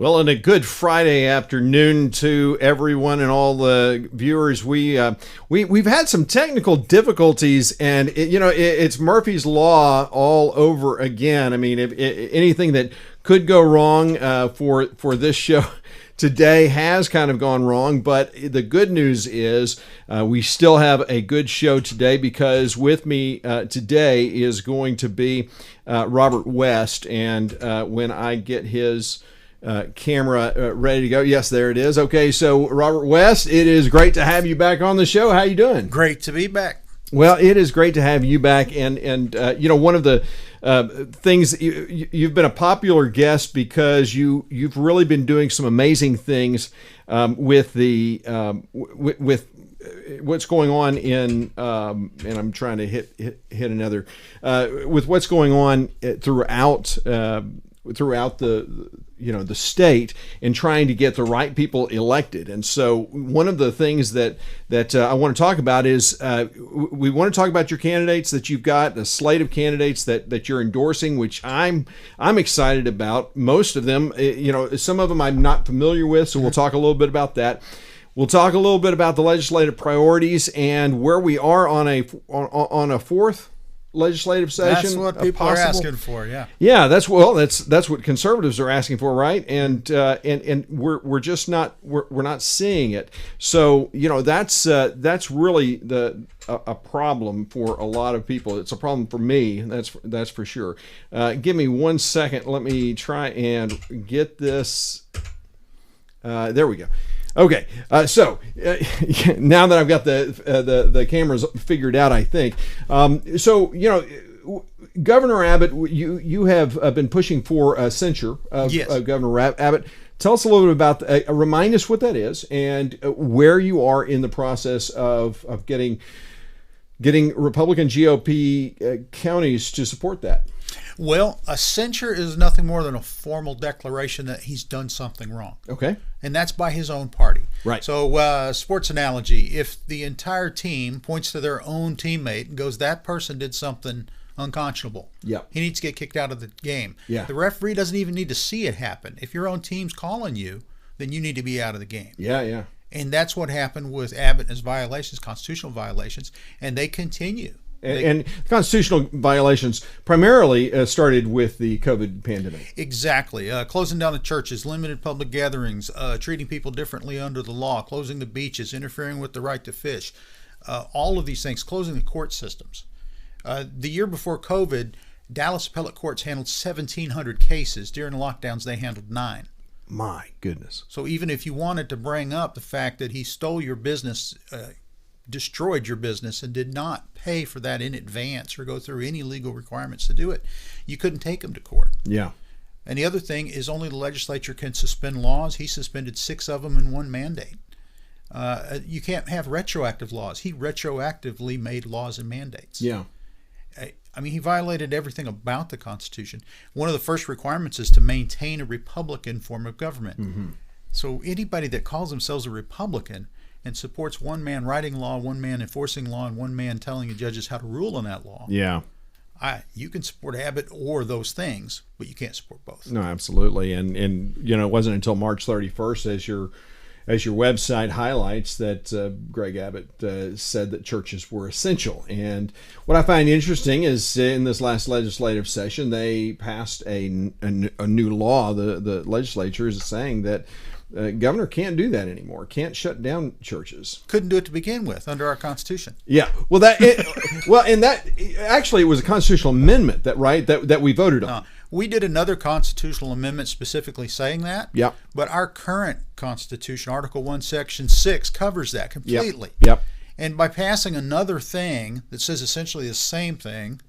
Well, and a good Friday afternoon to everyone and all the viewers. We've had some technical difficulties, and it's Murphy's Law all over again. I mean, if anything that could go wrong for this show today has kind of gone wrong, but the good news is we still have a good show today, because with me today is going to be Robert West, and when I get his camera ready to go. Yes, there it is. Okay, so Robert West, it is great to have you back on the show. How you doing? Great to be back. Well, it is great to have you back, and one of the things, you've been a popular guest because you've really been doing some amazing things with the with what's going on in and I'm trying to hit another with what's going on throughout the state, and trying to get the right people elected. And so one of the things that I want to talk about is we want to talk about your candidates that you've got, the slate of candidates that you're endorsing, which I'm excited about. Most of them, some of them I'm not familiar with, so we'll talk a little bit about that. We'll talk a little bit about the legislative priorities and where we are on a fourth legislative session. That's what people are asking for. Yeah, that's what conservatives are asking for, right? And we're just not seeing it. So that's really a problem for a lot of people. It's a problem for me. That's for sure. Give me 1 second. Let me try and get this. There we go. Okay, so now that I've got the cameras figured out, I think. Governor Abbott, you have been pushing for a censure of Governor Abbott. Tell us a little bit about, remind us what that is and where you are in the process of getting Republican GOP counties to support that. Well, a censure is nothing more than a formal declaration that he's done something wrong. Okay. And that's by his own party. Right. So, sports analogy, if the entire team points to their own teammate and goes, that person did something unconscionable, he needs to get kicked out of the game. Yeah. The referee doesn't even need to see it happen. If your own team's calling you, then you need to be out of the game. Yeah. And that's what happened with Abbott and his violations, constitutional violations, and they continue. And constitutional violations primarily started with the COVID pandemic. Exactly. Closing down the churches, limited public gatherings, treating people differently under the law, closing the beaches, interfering with the right to fish, all of these things, closing the court systems. The year before COVID, Dallas appellate courts handled 1,700 cases. During the lockdowns, they handled 9. My goodness. So even if you wanted to bring up the fact that he stole your business, destroyed your business, and did not pay for that in advance or go through any legal requirements to do it, you couldn't take him to court. Yeah. And the other thing is, only the legislature can suspend laws. He suspended 6 of them in one mandate. You can't have retroactive laws. He retroactively made laws and mandates. Yeah. I mean, he violated everything about the Constitution. One of the first requirements is to maintain a Republican form of government. Mm-hmm. So anybody that calls themselves a Republican and supports one man writing law, one man enforcing law, and one man telling the judges how to rule on that law. Yeah. You can support Abbott or those things, but you can't support both. No, absolutely. And it wasn't until March 31st, as your website highlights, that Greg Abbott said that churches were essential. And what I find interesting is in this last legislative session, they passed a new law. The legislature is saying that governor can't do that anymore. Can't shut down churches. Couldn't do it to begin with under our Constitution. Yeah. Well, actually it was a constitutional amendment that we voted on. We did another constitutional amendment specifically saying that. Yeah. But our current Constitution, Article 1, Section 6, covers that completely. Yep. And by passing another thing that says essentially the same thing,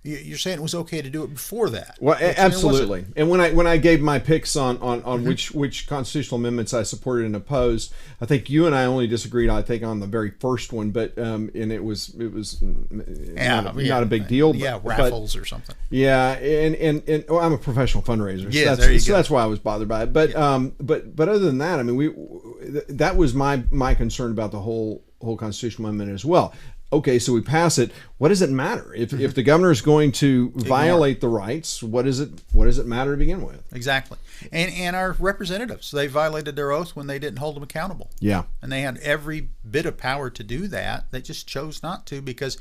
you're saying it was okay to do it before that. Well, absolutely. And when I gave my picks on mm-hmm. which constitutional amendments I supported and opposed, I think you and I only disagreed, I think, on the very first one, but and it was not a big deal. Yeah, raffles or something. Yeah, and well, I'm a professional fundraiser. Yeah, so that's why I was bothered by it. But but other than that, I mean, that was my concern about the whole constitutional amendment as well. okay, so we pass it. What does it matter if the governor is going to violate the rights? What does it matter to begin with? Exactly. And our representatives, they violated their oath when they didn't hold them accountable. Yeah. And they had every bit of power to do that. They just chose not to because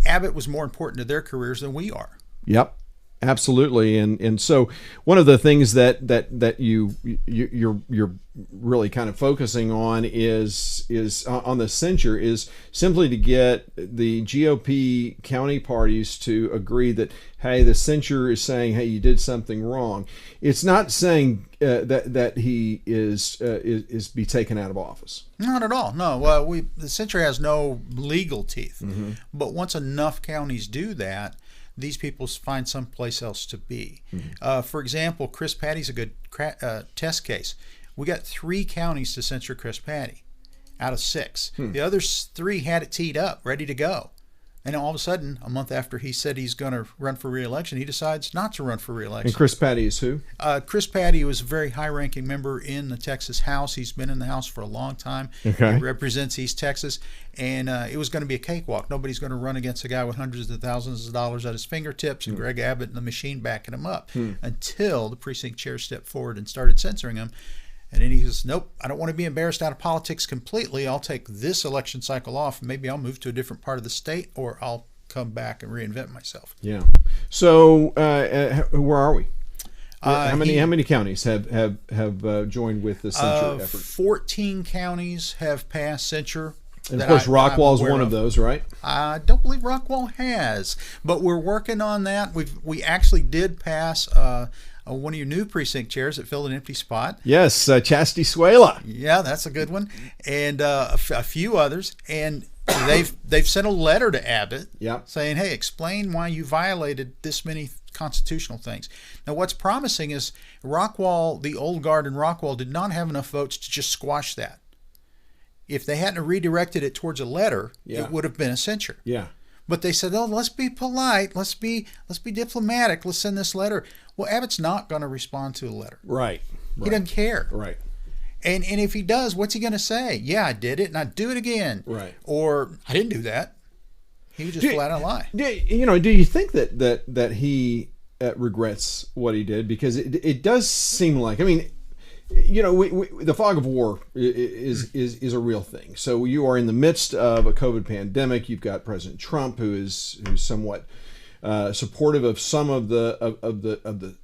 Abbott was more important to their careers than we are. Yep. Absolutely, and so one of the things that you're really kind of focusing on is on the censure is simply to get the GOP county parties to agree that, hey, the censure is saying, hey, you did something wrong. It's not saying that he is be taken out of office. Not at all. No. Well, the censure has no legal teeth, Mm-hmm. but once enough counties do that, these people find someplace else to be. Mm-hmm. For example, Chris Patty's a good test case. We got 3 counties to censure Chris Patty out of 6. The other 3 had it teed up, ready to go. And all of a sudden, a month after he said he's going to run for re-election, he decides not to run for re-election. And Chris Patty is who? Chris Patty was a very high-ranking member in the Texas House. He's been in the House for a long time. Okay. He represents East Texas, and it was going to be a cakewalk. Nobody's going to run against a guy with hundreds of thousands of dollars at his fingertips and Greg Abbott and the machine backing him up until the precinct chair stepped forward and started censoring him. And then he says, nope, I don't want to be embarrassed out of politics completely. I'll take this election cycle off. Maybe I'll move to a different part of the state, or I'll come back and reinvent myself. Yeah. So where are we? How many counties have joined with the censure effort? 14 counties have passed censure. And of course, Rockwall is one of those, right? I don't believe Rockwall has, but we're working on that. We actually did pass one of your new precinct chairs that filled an empty spot. Yes, Chastity Suela. Yeah, that's a good one, and a few others. And they've sent a letter to Abbott saying, hey, explain why you violated this many constitutional things. Now, what's promising is Rockwall, the old guard in Rockwall, did not have enough votes to just squash that. If they hadn't redirected it towards a letter, it would have been a censure. Yeah. But they said, oh, let's be polite. Let's be diplomatic. Let's send this letter. Well, Abbott's not going to respond to a letter. Right. He doesn't care. Right. And if he does, what's he going to say? Yeah, I did it, and I'd do it again. Right. Or I didn't do that. He would just flat out lie. Do you think that he regrets what he did? Because it does seem like, I mean, the fog of war is a real thing. So you are in the midst of a COVID pandemic. You've got President Trump, who's somewhat supportive of some of the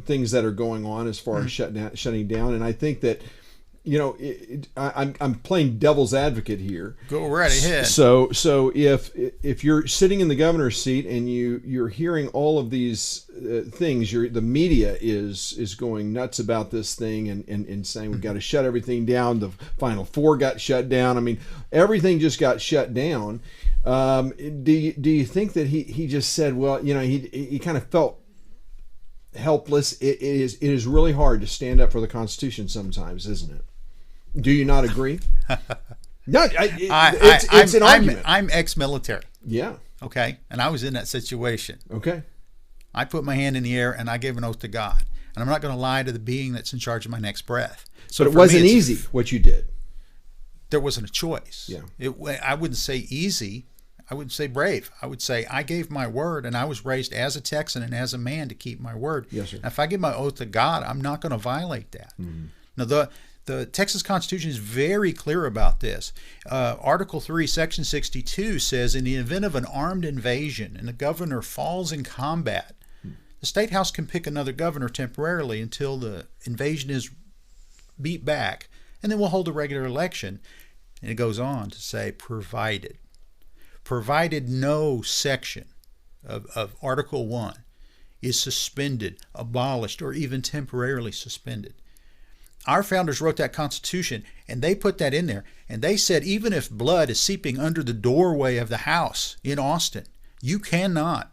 things that are going on as far as shutting down. And I think that I'm playing devil's advocate here. Go right ahead. So if you're sitting in the governor's seat and you're hearing all of these things, the media is going nuts about this thing and saying we've got to shut everything down. The Final Four got shut down. I mean, everything just got shut down. Do you think that he just said, well, he kind of felt helpless? It is really hard to stand up for the Constitution sometimes, isn't it? Do you not agree? No, it's an argument. I'm ex-military. Yeah. Okay, and I was in that situation. Okay. I put my hand in the air and I gave an oath to God, and I'm not going to lie to the being that's in charge of my next breath. So but it wasn't easy what you did. There wasn't a choice. Yeah. I wouldn't say easy. I wouldn't say brave. I would say I gave my word, and I was raised as a Texan and as a man to keep my word. Yes, sir. Now, if I give my oath to God, I'm not going to violate that. Mm-hmm. Now, the Texas Constitution is very clear about this. Article 3, Section 62 says, in the event of an armed invasion and the governor falls in combat, the State House can pick another governor temporarily until the invasion is beat back, and then we'll hold a regular election. And it goes on to say, provided no section of Article 1 is suspended, abolished, or even temporarily suspended. Our founders wrote that Constitution, and they put that in there. And they said, even if blood is seeping under the doorway of the house in Austin, you cannot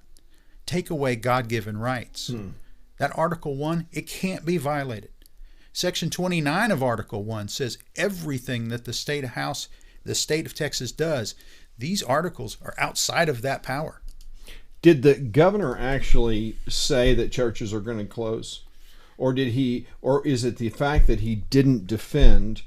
take away God-given rights. That Article 1, it can't be violated. Section 29 of Article 1 says everything that the state of Texas does, these articles are outside of that power. Did the governor actually say that churches are going to close? Or is it the fact that he didn't defend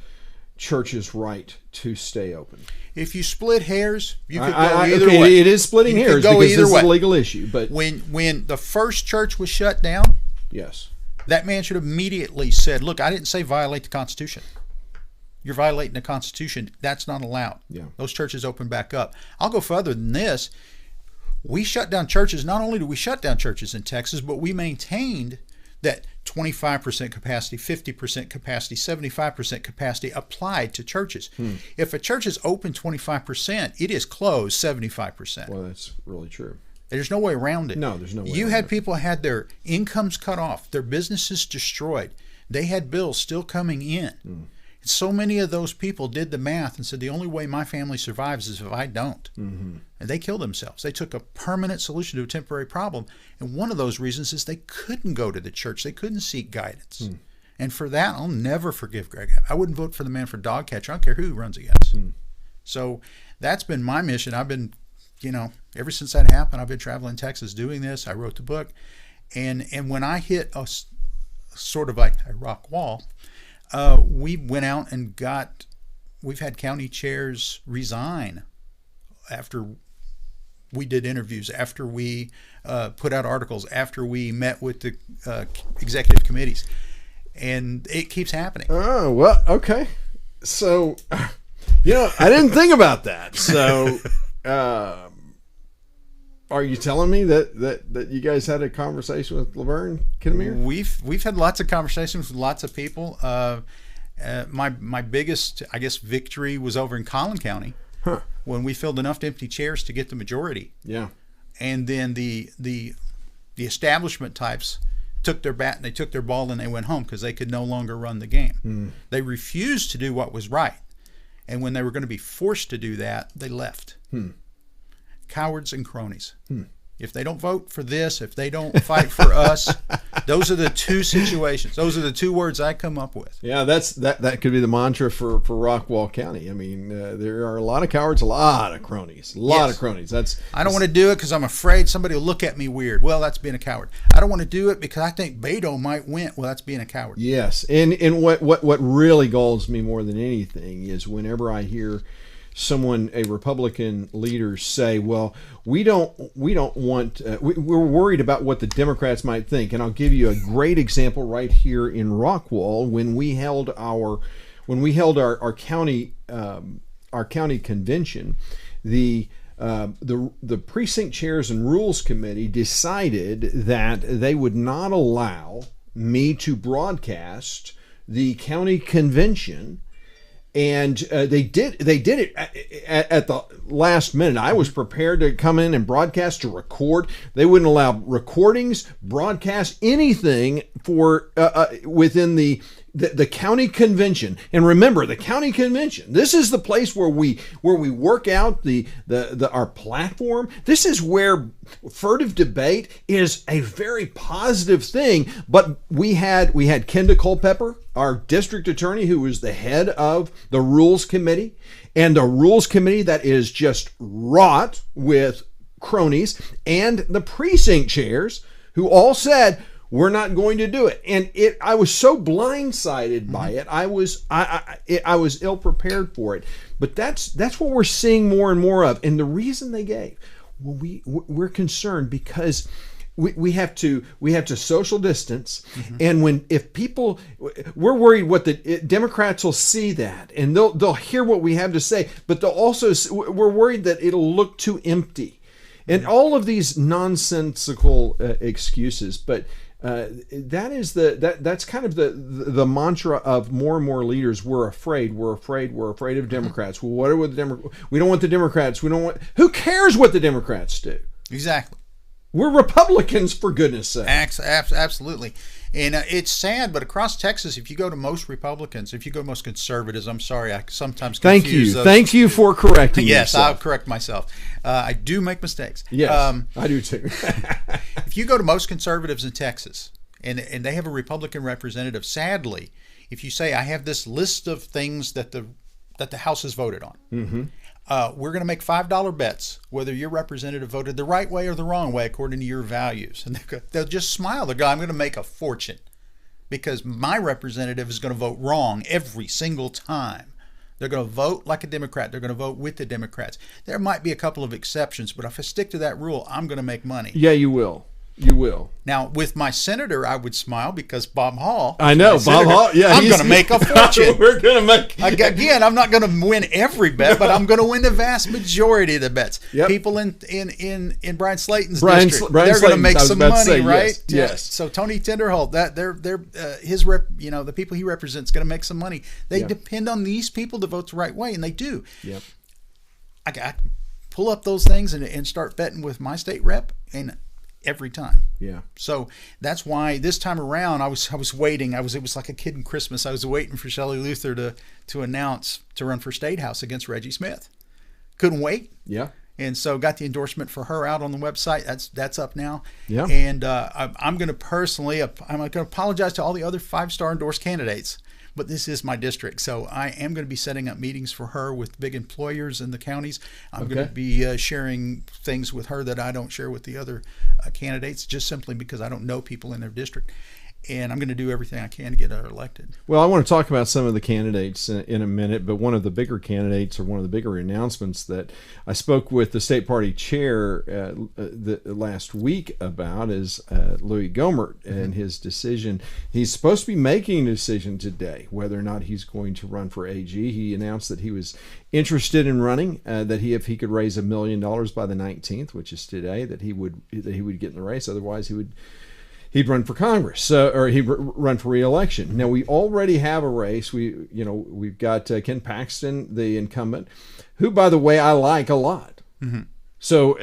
churches' right to stay open? If you split hairs, you could go either way. Okay, it is splitting hairs because this is a legal issue. But when the first church was shut down, yes, that man should have immediately said, "Look, I didn't say violate the Constitution. You're violating the Constitution. That's not allowed." Yeah. Those churches open back up. I'll go further than this. We shut down churches. Not only did we shut down churches in Texas, but we maintained that 25% capacity, 50% capacity, 75% capacity applied to churches. If a church is open 25%, it is closed 75%. Well, that's really true. There's no way around it. No, there's no way You around had it. people had their incomes cut off, their businesses destroyed. They had bills still coming in. So many of those people did the math and said, the only way my family survives is if I don't. And they killed themselves. They took a permanent solution to a temporary problem. And one of those reasons is they couldn't go to the church. They couldn't seek guidance. And for that, I'll never forgive Greg. I wouldn't vote for the man for dog catcher. I don't care who he runs against. So that's been my mission. I've been, ever since that happened, I've been traveling Texas doing this. I wrote the book. And when I hit a sort of like a rock wall, we went out and we've had county chairs resign after we did interviews, after we put out articles, after we met with the executive committees. And it keeps happening. Oh, well, okay. So, I didn't think about that. So, are you telling me that you guys had a conversation with Laverne Kinnemeyer? We've had lots of conversations with lots of people. My biggest, I guess, victory was over in Collin County when we filled enough empty chairs to get the majority. Yeah. And then the establishment types took their bat and they took their ball and they went home because they could no longer run the game. They refused to do what was right. And when they were going to be forced to do that, they left. Cowards and cronies. If they don't vote for this, if they don't fight for us, those are the two situations. Those are the two words I come up with. Yeah, that could be the mantra for Rockwall County. I mean, there are a lot of cowards, a lot of cronies, a lot of cronies. I don't want to do it because I'm afraid somebody will look at me weird. Well, that's being a coward. I don't want to do it because I think Beto might win. Well, that's being a coward. Yes, and what really galls me more than anything is whenever I hear a Republican leader say, well, we don't want, we're worried about what the Democrats might think. And I'll give you a great example right here in Rockwall when we held our county convention. The precinct chairs and rules committee decided that they would not allow me to broadcast the county convention. And they did it at the last minute. I was prepared to come in and broadcast, to record. They wouldn't allow recordings, broadcast, anything for within the county convention. And remember, the county convention, this is the place where we work out our platform. This is where furtive debate is a very positive thing. But we had Kenda Culpepper, our district attorney, who was the head of the rules committee, and the rules committee that is just wrought with cronies, and the precinct chairs who all said, we're not going to do it. And I was so blindsided by it. I was ill prepared for it. But that's what we're seeing more and more of. And the reason they gave, well, we're concerned because we have to social distance. And if people, we're worried what the Democrats will see that and they'll hear what we have to say, but they'll also, we're worried that it'll look too empty. And all of these nonsensical excuses, but that's kind of the mantra of more and more leaders. We're afraid of Democrats. Well, what are the Democrats? We don't want the Democrats. Who cares what the Democrats do? Exactly. We're Republicans, for goodness sake. Absolutely. And it's sad, but across Texas, if you go to most Republicans, if you go to most conservatives, I'm sorry, I sometimes confuse those. Thank you for correcting Yes, yourself. I'll correct myself. I do make mistakes. Yes, I do too. If you go to most conservatives in Texas, and they have a Republican representative, sadly, if you say, I have this list of things that the House has voted on, we're going to make $5 bets whether your representative voted the right way or the wrong way according to your values. And they'll just smile. They'll go, I'm going to make a fortune because my representative is going to vote wrong every single time. They're going to vote like a Democrat. They're going to vote with the Democrats. There might be a couple of exceptions, but if I stick to that rule, I'm going to make money. Yeah, you will. You will. Now, with my senator, I would smile because Bob Hall. I know, Bob senator, Hall. Yeah, I'm going to make a fortune. We're going to make. Again, I'm not going to win every bet, but I'm going to win the vast majority of the bets. Yep. People in Brian Slayton's district, they're going to make some money, right? Yes. So Tony Tinderholt, that they're his rep, the people he represents, going to make some money. They depend on these people to vote the right way, and they do. Yep. I pull up those things and start betting with my state rep, and every time. Yeah. So that's why this time around I was waiting. It was like a kid in Christmas. I was waiting for Shelley Luther to announce to run for State House against Reggie Smith. Couldn't wait. Yeah. And so got the endorsement for her out on the website. That's up now. Yeah. And I'm going to personally, I'm going to apologize to all the other 5-star endorsed candidates, but this is my district. So I am going to be setting up meetings for her with big employers in the counties. I'm going to be sharing things with her that I don't share with the other candidates, just simply because I don't know people in their district. And I'm going to do everything I can to get her elected. Well, I want to talk about some of the candidates in a minute, but one of the bigger candidates, or one of the bigger announcements that I spoke with the state party chair last week about is Louis Gomer and his decision. He's supposed to be making a decision today whether or not he's going to run for AG. He announced that he was interested in running, that if he could raise $1 million by the 19th, which is today, that he would get in the race. Otherwise, he'd run for Congress, or he'd run for re-election. Now, we already have a race. We've got Ken Paxton, the incumbent, who, by the way, I like a lot. Mm-hmm. So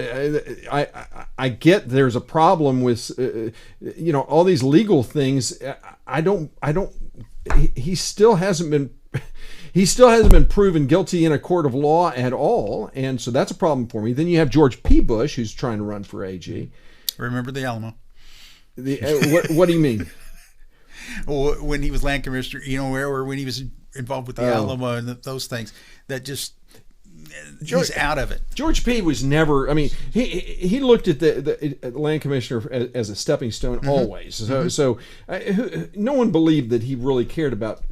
I get there's a problem with all these legal things. He still hasn't been proven guilty in a court of law at all, and so that's a problem for me. Then you have George P. Bush, who's trying to run for AG. Remember the Alamo. What do you mean? When he was land commissioner, or when he was involved with the Alamo and those things, that just he's out of it. George P. was never. I mean, he looked at the land commissioner as a stepping stone always. So no one believed that he really cared about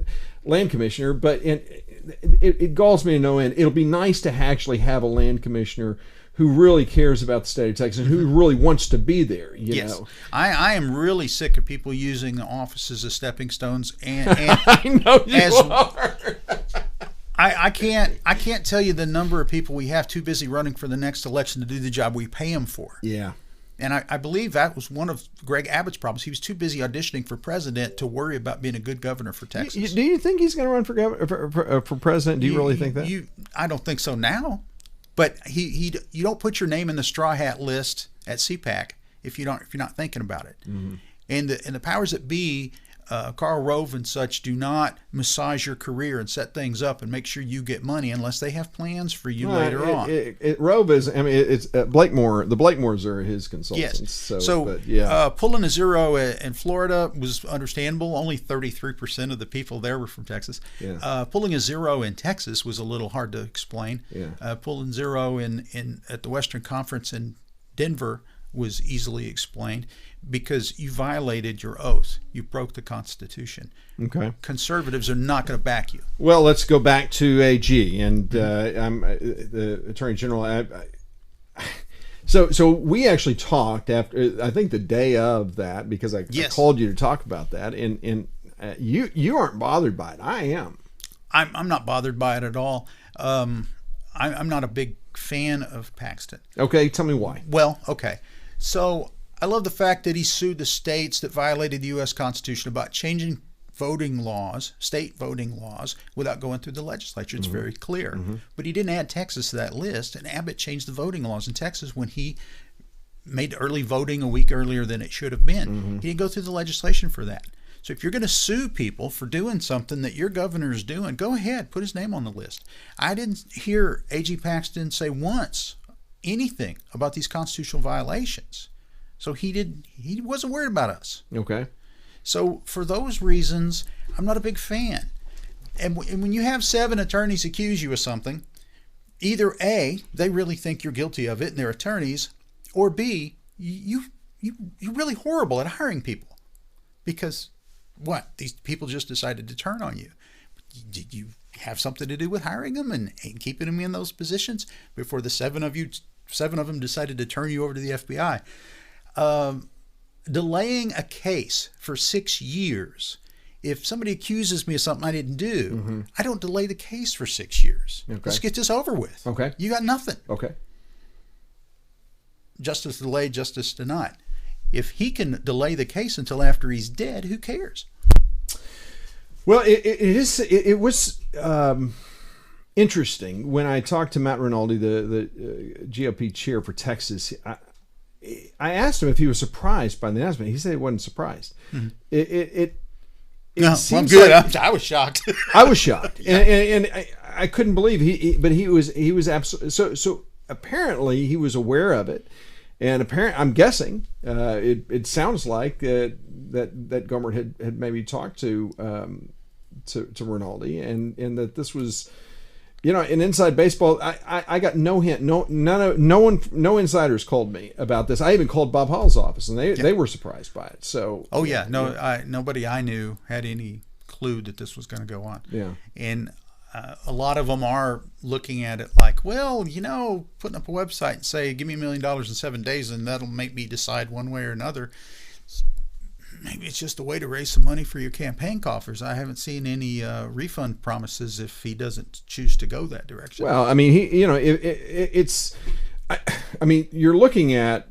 land commissioner. But it galls me to no end. It'll be nice to actually have a land commissioner who really cares about the state of Texas and who really wants to be there. You know? I am really sick of people using the offices as stepping stones, and I know you are. I can't tell you the number of people we have too busy running for the next election to do the job we pay them for. Yeah. And I believe that was one of Greg Abbott's problems. He was too busy auditioning for president to worry about being a good governor for Texas. Do you think he's going to run for president? Do you really think that? I don't think so now. But you don't put your name in the straw hat list at CPAC if you're not thinking about it. Mm-hmm. And the powers that be, Karl Rove and such, do not massage your career and set things up and make sure you get money unless they have plans for you later on. Rove is, it's Blakemore. The Blakemores are his consultants. Yes. Pulling a zero in Florida was understandable. Only 33% of the people there were from Texas. Yeah. Pulling a zero in Texas was a little hard to explain. Yeah. Pulling zero at the Western Conference in Denver was easily explained because you violated your oath. You broke the Constitution. Okay. Conservatives are not going to back you. Well, let's go back to AG and I'm the Attorney General. So we actually talked after, I think the day of that, because I called you to talk about that, and you aren't bothered by it. I am. I'm not bothered by it at all. I'm not a big fan of Paxton. Okay, tell me why. Well, okay. So I love the fact that he sued the states that violated the U.S. Constitution about changing voting laws, state voting laws, without going through the legislature. It's very clear. Mm-hmm. But he didn't add Texas to that list, and Abbott changed the voting laws in Texas when he made early voting a week earlier than it should have been. Mm-hmm. He didn't go through the legislation for that. So if you're going to sue people for doing something that your governor is doing, go ahead, put his name on the list. I didn't hear A.G. Paxton say once anything about these constitutional violations. So he wasn't worried about us. Okay. So for those reasons, I'm not a big fan. And when you have 7 attorneys accuse you of something, either A, they really think you're guilty of it and they're attorneys, or B, you're really horrible at hiring people. Because what? These people just decided to turn on you. You have something to do with hiring them and keeping them in those positions before the seven of them decided to turn you over to the FBI. Delaying a case for 6 years. If somebody accuses me of something I didn't do, I don't delay the case for 6 years. Okay. Let's get this over with. Okay. You got nothing. Okay. Justice delayed, justice denied. If he can delay the case until after he's dead, who cares? Well, it was interesting when I talked to Matt Rinaldi, the GOP chair for Texas. I asked him if he was surprised by the announcement. He said he wasn't surprised. No, I'm good. Like, I was shocked. I was shocked, and I couldn't believe he was absolutely so. Apparently, he was aware of it, and I'm guessing it sounds like that Gomer had maybe talked to Rinaldi, and that this was, in inside baseball. I got no hint, no insiders called me about this. I even called Bob Hall's office, and they were surprised by it. So nobody I knew had any clue that this was going to go on. Yeah, and a lot of them are looking at it like, well, putting up a website and say, give me $1 million in 7 days, and that'll make me decide one way or another. Maybe it's just a way to raise some money for your campaign coffers. I haven't seen any refund promises if he doesn't choose to go that direction. Well, I mean, you're looking at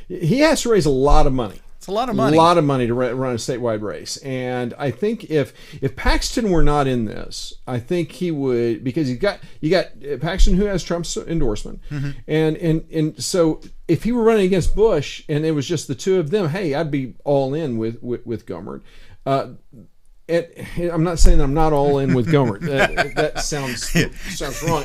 he has to raise a lot of money. It's a lot of money. A lot of money to run a statewide race. And I think if Paxton were not in this, I think he would, because you got Paxton, who has Trump's endorsement. And so if he were running against Bush and it was just the two of them, hey, I'd be all in with Gomer. I'm not saying that I'm not all in with Gomer. That sounds wrong.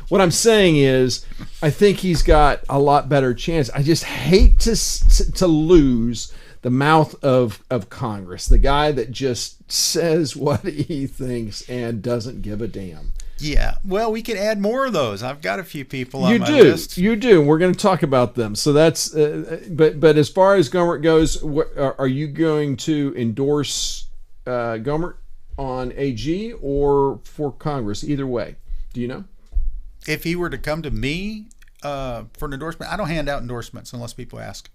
What I'm saying is, I think he's got a lot better chance. I just hate to lose the mouth of Congress, the guy that just says what he thinks and doesn't give a damn. Yeah, well, we could add more of those. I've got a few people on my list. You do. We're going to talk about them. So that's. But as far as Gomer goes, are you going to endorse Gomer on AG or for Congress? Either way, do you know? If he were to come to me for an endorsement, I don't hand out endorsements unless people ask.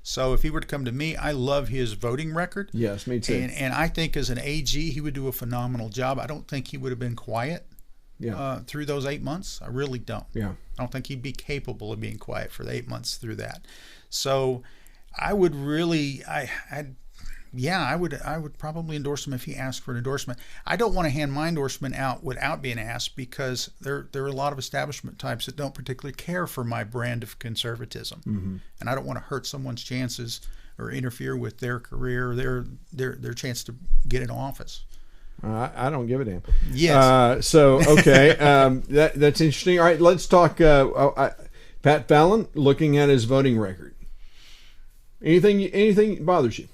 So if he were to come to me, I love his voting record. Yes, me too. And I think as an AG, he would do a phenomenal job. I don't think he would have been quiet through those 8 months. I really don't. Yeah. I don't think he'd be capable of being quiet for the 8 months through that. So I would really, I would probably endorse him if he asked for an endorsement. I don't want to hand my endorsement out without being asked, because there are a lot of establishment types that don't particularly care for my brand of conservatism, and I don't want to hurt someone's chances or interfere with their career, their chance to get in office. I don't give a damn. Yes. Okay, that's interesting. All right, let's talk. Pat Fallon, looking at his voting record. Anything bothers you?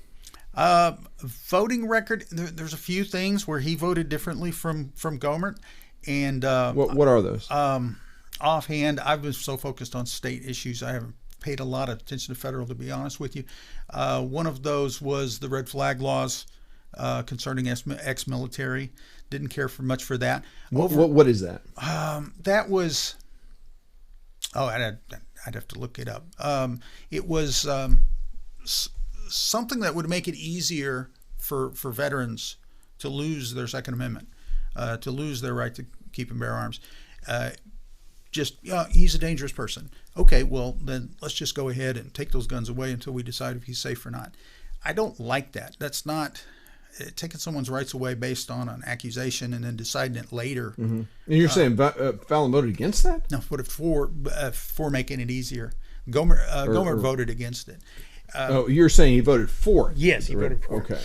Voting record. There's a few things where he voted differently from Gomer, and what are those? Offhand, I've been so focused on state issues, I haven't paid a lot of attention to federal, to be honest with you. One of those was the red flag laws concerning ex-military. Didn't care for much for that. What is that? That was. Oh, I'd have to look it up. It was something that would make it easier for veterans to lose their Second Amendment, to lose their right to keep and bear arms. He's a dangerous person. Okay, well, then let's just go ahead and take those guns away until we decide if he's safe or not. I don't like that. That's not taking someone's rights away based on an accusation and then deciding it later. And you're saying Fallon voted against that? No, for making it easier. Gomer voted against it. You're saying he voted for it? Yes, he voted for it. Okay.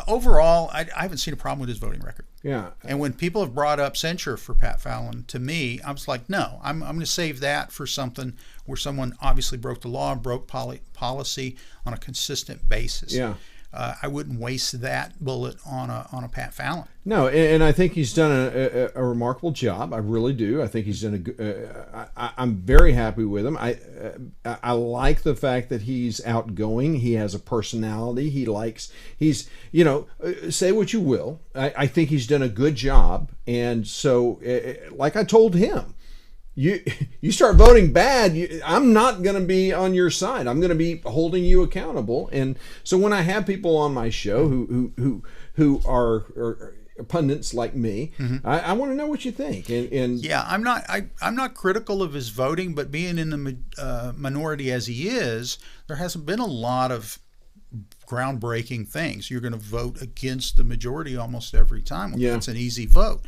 Overall, I haven't seen a problem with his voting record. Yeah. And when people have brought up censure for Pat Fallon, to me, I was like, no, I'm going to save that for something where someone obviously broke the law, broke policy on a consistent basis. Yeah. I wouldn't waste that bullet on a Pat Fallon. No, and I think he's done a remarkable job. I really do. I think he's done I'm very happy with him. I like the fact that he's outgoing. He has a personality. He's say what you will. I think he's done a good job. And so, like I told him, you start voting bad, I'm not going to be on your side. I'm going to be holding you accountable. And so when I have people on my show who are pundits like me, I want to know what you think. And yeah, I'm not critical of his voting, but being in the minority as he is, there hasn't been a lot of groundbreaking things. You're going to vote against the majority almost every time. Yeah. It's an easy vote.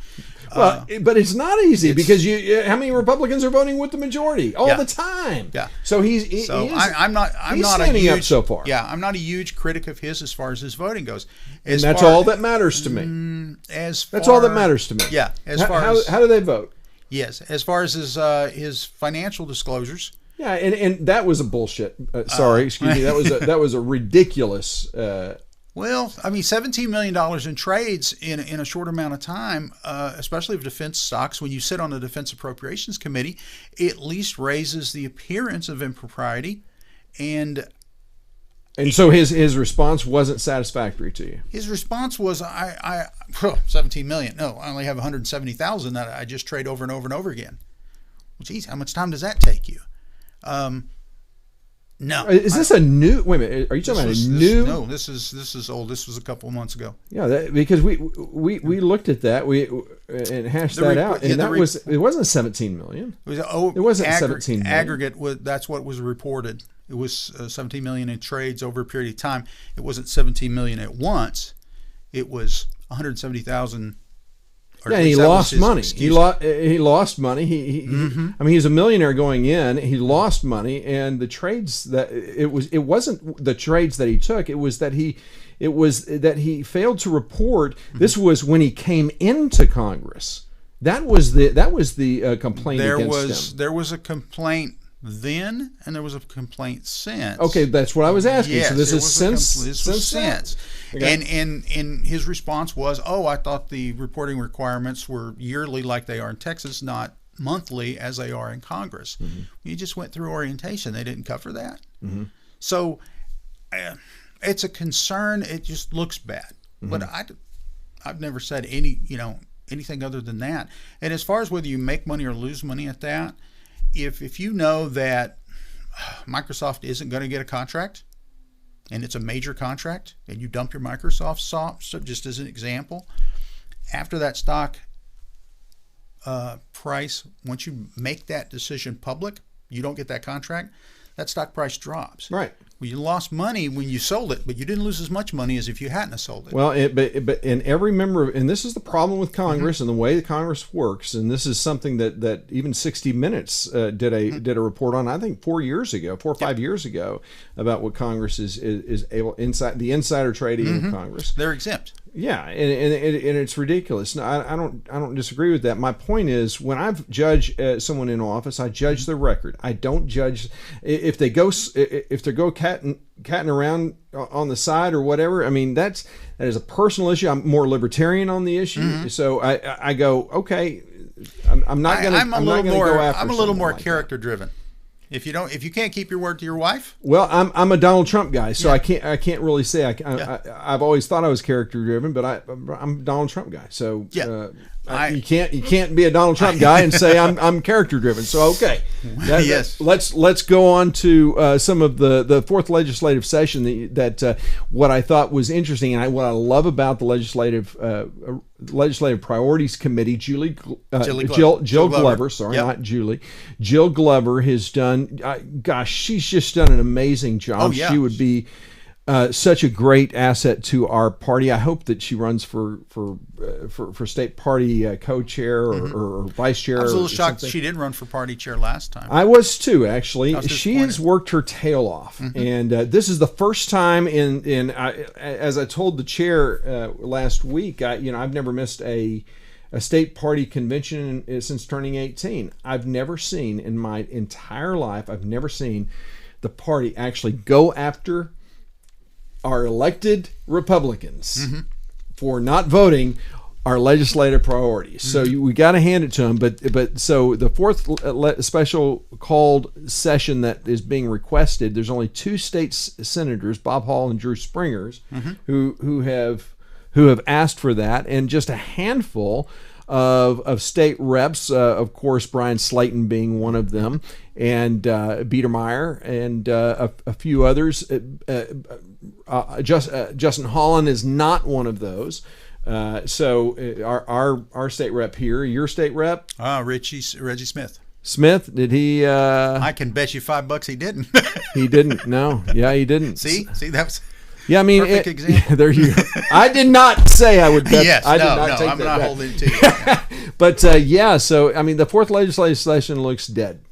Well, but it's not easy because how many Republicans are voting with the majority all the time? Yeah. So I'm not standing up so far. Yeah, I'm not a huge critic of his as far as his voting goes. And that's all that matters to me. That's all that matters to me. Yeah. How do they vote? Yes. As far as his financial disclosures. Yeah, and that was a bullshit. Excuse me. That was a ridiculous. Well, I mean, $17 million in trades in a short amount of time, especially of defense stocks. When you sit on the Defense Appropriations Committee, it at least raises the appearance of impropriety, and so his response wasn't satisfactory to you. His response was, $17 million. No, I only have $170,000 that I just trade over and over and over again. Well, geez, how much time does that take you? No. Is this a new? Wait a minute. Are you talking about a new? No, this is old. This was a couple of months ago. Yeah, because we looked at that and hashed that out, and it wasn't 17 million. It wasn't 17 million. Aggregate. That's what was reported. It was 17 million in trades over a period of time. It wasn't 17 million at once. It was 170,000. Yeah, he lost money. He lost money. I mean, he's a millionaire going in. He lost money, and the trades that it wasn't the trades that he took. It was that he failed to report. This was when he came into Congress. That was the complaint against him. There was a complaint then, and there was a complaint since. Okay, that's what I was asking. Yes, so this is since. Okay. And his response was, I thought the reporting requirements were yearly like they are in Texas, not monthly as they are in Congress. Mm-hmm. You just went through orientation. They didn't cover that. Mm-hmm. So it's a concern. It just looks bad. Mm-hmm. But I've never said anything other than that. And as far as whether you make money or lose money at that, if you know that Microsoft isn't going to get a contract, and it's a major contract, and you dump your Microsoft stock, so just as an example, after that stock price, once you make that decision public, you don't get that contract, that stock price drops. Right. Well, you lost money when you sold it, but you didn't lose as much money as if you hadn't sold it. Well, but in every member of, and this is the problem with Congress and the way the Congress works, and this is something that even 60 Minutes did a report on, I think 4 or 5 years ago, about what Congress is able the insider trading of Congress. They're exempt. Yeah, and it's ridiculous. No, I don't disagree with that. My point is, when I judge someone in office, I judge the record. I don't judge if they go catting around on the side or whatever. I mean, that is a personal issue. I'm more libertarian on the issue, so I go, okay. I'm not going to go after. I'm a little more like character driven. If you can't keep your word to your wife. Well, I'm a Donald Trump guy, so I can't really say I've always thought I was character driven, but I'm a Donald Trump guy. So you can't be a Donald Trump guy and say I'm character driven. So okay, yes. Let's go on to some of the fourth legislative session that what I thought was interesting, and what I love about the Legislative Priorities Committee, Jill Glover. Sorry, not Julie. Jill Glover has done. She's just done an amazing job. Oh, yeah. She would be such a great asset to our party. I hope that she runs for state party co-chair or vice chair. I was a little shocked she didn't run for party chair last time. I was too, actually. She has worked her tail off, and this is the first time as I told the chair last week. I've never missed a state party convention since turning 18. I've never seen in my entire life. I've never seen the party actually go after our elected Republicans for not voting our legislative priorities. So we got to hand it to them. But so the fourth special called session that is being requested, there's only 2 state senators, Bob Hall and Drew Springers, who have asked for that, and just a handful of state reps, of course, Brian Slayton being one of them, and Biedermeier, and a few others. Justin Holland is not one of those. So our state rep here, your state rep, Reggie Smith. Smith, did he? I can bet you $5 he didn't. He didn't. No, yeah, he didn't. See, that was. Yeah, I mean, perfect example. There you go. I did not say I would bet. Yes, I did no, not take I'm that not bet. holding it to you. But yeah, so I mean, the fourth legislative session looks dead.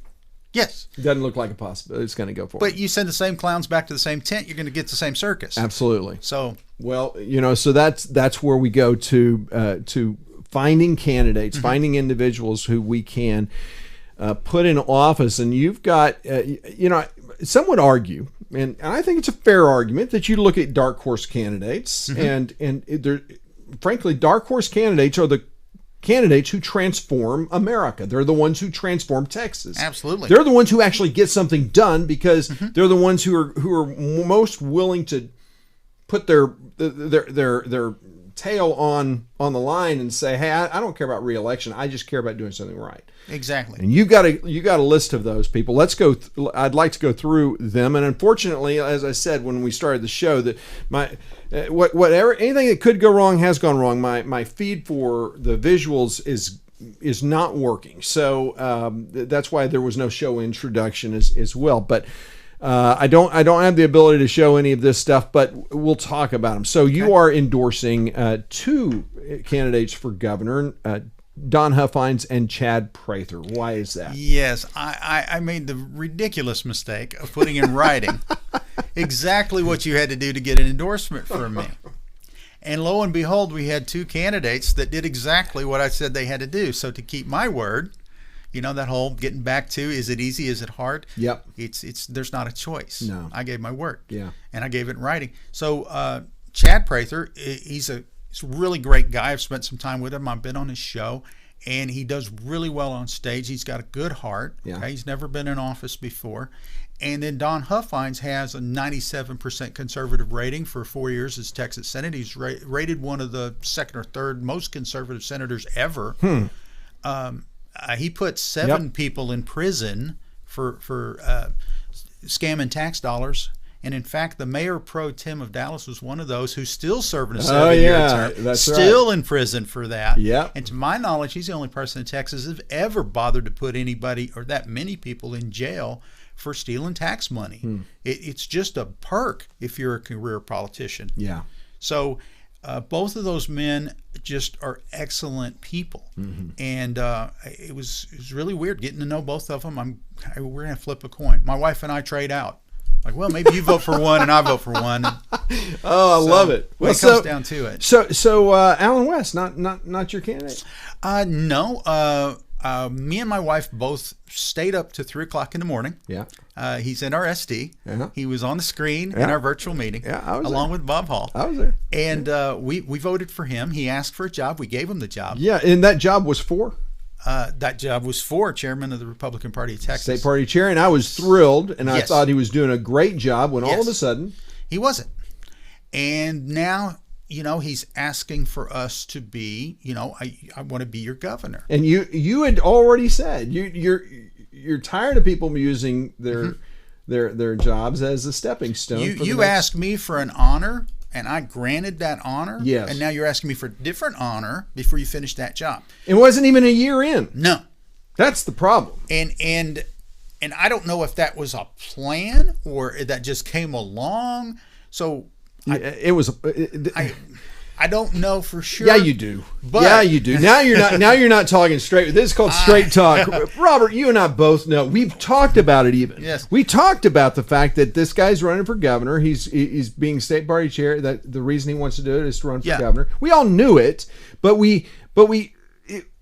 Yes. Doesn't look like a possibility. It's going to go forward. But you send the same clowns back to the same tent, you're going to get the same circus. Absolutely. So, well, so that's where we go to finding candidates, finding individuals who we can put in office. And you've got, some would argue, and I think it's a fair argument, that you look at dark horse candidates, and frankly, dark horse candidates are the candidates who transform America. They're the ones who transform Texas. Absolutely. They're the ones who actually get something done, because they're the ones who are most willing to put their tail on the line and say, "Hey, I don't care about re-election. I just care about doing something right." Exactly. And you got a list of those people. Let's go. I'd like to go through them. And unfortunately, as I said when we started the show, that anything that could go wrong has gone wrong. My feed for the visuals is not working. So that's why there was no show introduction as well. But I don't have the ability to show any of this stuff, but we'll talk about them. So you are endorsing 2 candidates for governor, Don Huffines and Chad Prather. Why is that? Yes, I made the ridiculous mistake of putting in writing exactly what you had to do to get an endorsement from me. And lo and behold, we had 2 candidates that did exactly what I said they had to do. So to keep my word, that whole getting back to, is it easy, is it hard? Yep. It's there's not a choice. No. I gave my word. Yeah. And I gave it in writing. So Chad Prather, he's a really great guy. I've spent some time with him. I've been on his show, and he does really well on stage. He's got a good heart. Yeah. Okay? He's never been in office before. And then Don Huffines has a 97% conservative rating for 4 years as Texas Senate. He's rated one of the second or third most conservative senators ever. He put 7 people in prison for scamming tax dollars. And in fact, the mayor pro tem of Dallas was one of those who's still serving a 7-year term, that's still right. in prison for that. Yep. And to my knowledge, he's the only person in Texas that's ever bothered to put anybody or that many people in jail for stealing tax money. It's just a perk if you're a career politician. Yeah. So both of those men just are excellent people. And it was really weird getting to know both of them. We're going to flip a coin. My wife and I trade out. Like, well, maybe you vote for one and I vote for one. I love it. When it comes down to it. So Alan West, not your candidate? No. Me and my wife both stayed up to 3 o'clock in the morning. Yeah. He's in our SD. Uh-huh. He was on the screen in our virtual meeting. Yeah, I was along there. with Bob Hall. I was there. And we voted for him. He asked for a job. We gave him the job. Yeah, and that job was for? That job was for chairman of the Republican Party of Texas. State Party Chair, and I was thrilled, and I Yes. thought he was doing a great job when all Yes. of a sudden... He wasn't. And now, he's asking for us to be, I want to be your governor. And you had already said you're tired of people using their jobs as a stepping stone. You asked me for an honor, and I granted that honor. Yes. And now you're asking me for a different honor before you finish that job. It wasn't even a year in. No. That's the problem. And I don't know if that was a plan or that just came along. So I don't know for sure. Yeah, you do. But, yeah, you do. Now you're not talking straight. This is called straight talk. Robert, you and I both know. We've talked about it even. Yes. We talked about the fact that this guy's running for governor. He's being state party chair. That the reason he wants to do it is to run for governor. We all knew it, but